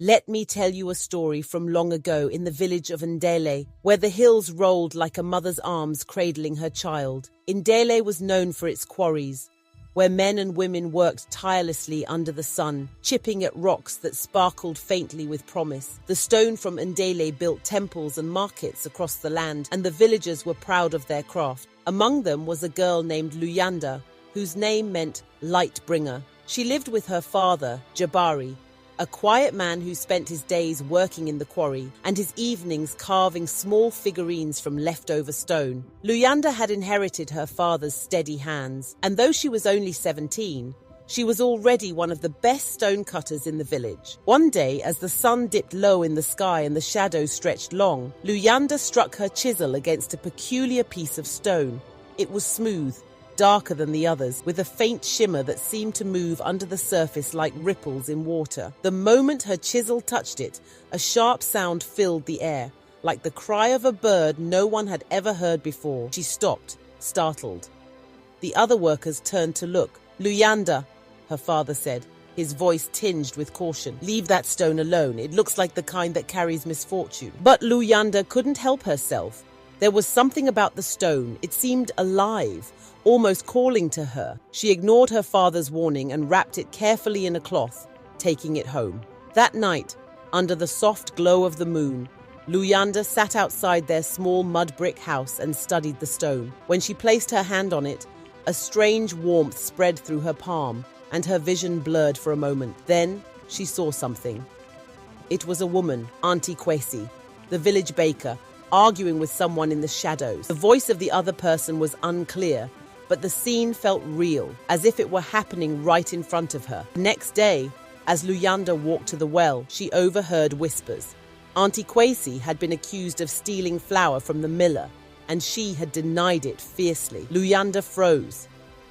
Let me tell you a story from long ago in the village of Ndele, where the hills rolled like a mother's arms cradling her child. Ndele was known for its quarries, where men and women worked tirelessly under the sun, chipping at rocks that sparkled faintly with promise. The stone from Ndele built temples and markets across the land, and the villagers were proud of their craft. Among them was a girl named Luyanda, whose name meant light bringer. She lived with her father, Jabari, a quiet man who spent his days working in the quarry and his evenings carving small figurines from leftover stone. Luyanda had inherited her father's steady hands, and though she was only 17, she was already one of the best stone cutters in the village. One day, as the sun dipped low in the sky and the shadows stretched long, Luyanda struck her chisel against a peculiar piece of stone. It was smooth, darker than the others, with a faint shimmer that seemed to move under the surface like ripples in water. The moment her chisel touched it, a sharp sound filled the air, like the cry of a bird no one had ever heard before. She stopped, startled. The other workers turned to look. "Luyanda," her father said, his voice tinged with caution. "Leave that stone alone. It looks like the kind that carries misfortune." But Luyanda couldn't help herself. There was something about the stone. It seemed alive, almost calling to her. She ignored her father's warning and wrapped it carefully in a cloth, taking it home. That night, under the soft glow of the moon, Luyanda sat outside their small mud brick house and studied the stone. When she placed her hand on it, a strange warmth spread through her palm, and her vision blurred for a moment. Then she saw something. It was a woman, Auntie Kwesi, the village baker, arguing with someone in the shadows. The voice of the other person was unclear, but the scene felt real, as if it were happening right in front of her. Next day, as Luyanda walked to the well, she overheard whispers. Auntie Kwesi had been accused of stealing flour from the miller, and she had denied it fiercely. Luyanda froze.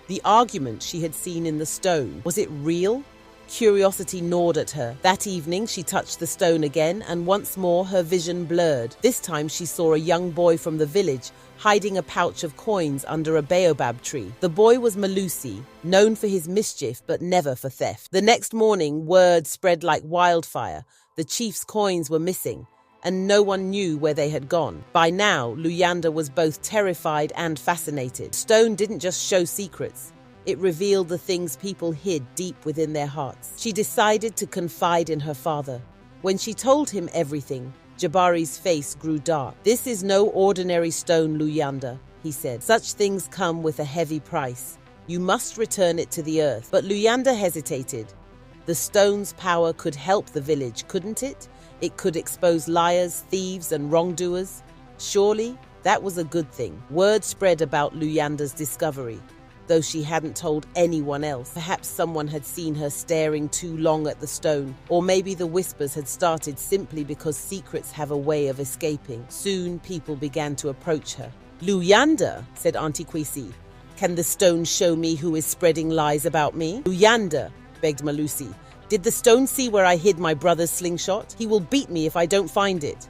The argument she had seen in the stone, was it real? Curiosity gnawed at her. That evening, she touched the stone again, and once more her vision blurred. This time she saw a young boy from the village hiding a pouch of coins under a baobab tree. The boy was Malusi, known for his mischief but never for theft. The next morning, word spread like wildfire. The chief's coins were missing, and no one knew where they had gone. By now, Luyanda was both terrified and fascinated. Stone didn't just show secrets. It revealed the things people hid deep within their hearts. She decided to confide in her father. When she told him everything, Jabari's face grew dark. "This is no ordinary stone, Luyanda," he said. "Such things come with a heavy price. You must return it to the earth." But Luyanda hesitated. The stone's power could help the village, couldn't it? It could expose liars, thieves, and wrongdoers. Surely, that was a good thing. Word spread about Luyanda's discovery, though she hadn't told anyone else. Perhaps someone had seen her staring too long at the stone, or maybe the whispers had started simply because secrets have a way of escaping. Soon people began to approach her. "Luyanda," said Auntie Kwesi, "can the stone show me who is spreading lies about me?" "Luyanda," begged Malusi, "did the stone see where I hid my brother's slingshot? He will beat me if I don't find it."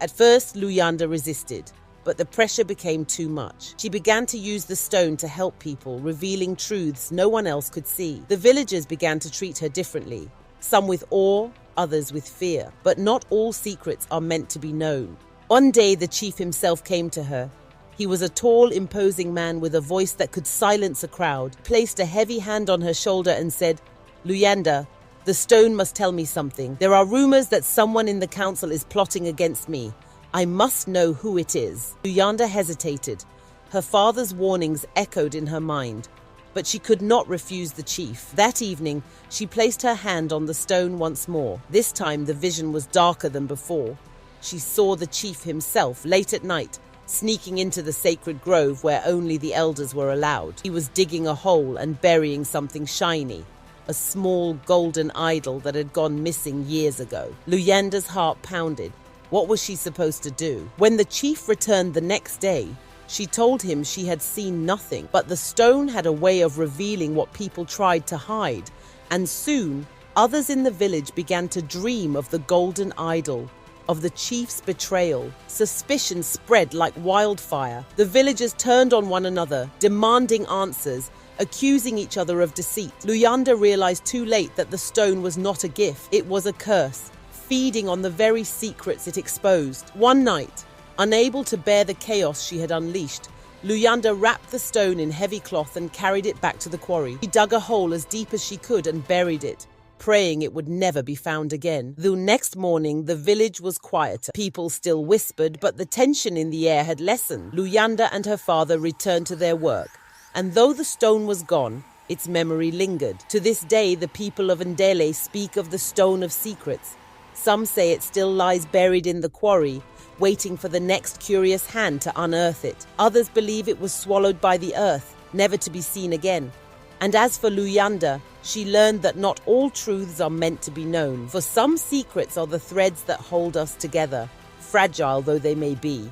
At first, Luyanda resisted, but the pressure became too much. She began to use the stone to help people, revealing truths no one else could see. The villagers began to treat her differently, some with awe, others with fear. But not all secrets are meant to be known. One day, the chief himself came to her. He was a tall, imposing man with a voice that could silence a crowd. He placed a heavy hand on her shoulder and said, "Luyanda, the stone must tell me something. There are rumors that someone in the council is plotting against me. I must know who it is." Luyanda hesitated. Her father's warnings echoed in her mind, but she could not refuse the chief. That evening, she placed her hand on the stone once more. This time, the vision was darker than before. She saw the chief himself, late at night, sneaking into the sacred grove where only the elders were allowed. He was digging a hole and burying something shiny, a small golden idol that had gone missing years ago. Luyanda's heart pounded. What was she supposed to do? When the chief returned the next day, she told him she had seen nothing, but the stone had a way of revealing what people tried to hide, and soon others in the village began to dream of the golden idol, of the chief's betrayal. Suspicion spread like wildfire. The villagers turned on one another, demanding answers, accusing each other of deceit. Luyanda realized too late that the stone was not a gift, it was a curse, feeding on the very secrets it exposed. One night, unable to bear the chaos she had unleashed, Luyanda wrapped the stone in heavy cloth and carried it back to the quarry. She dug a hole as deep as she could and buried it, praying it would never be found again. The next morning, the village was quieter. People still whispered, but the tension in the air had lessened. Luyanda and her father returned to their work, and though the stone was gone, its memory lingered. To this day, the people of Ndele speak of the Stone of Secrets. Some say it still lies buried in the quarry, waiting for the next curious hand to unearth it. Others believe it was swallowed by the earth, never to be seen again. And as for Luyanda, she learned that not all truths are meant to be known, for some secrets are the threads that hold us together, fragile though they may be.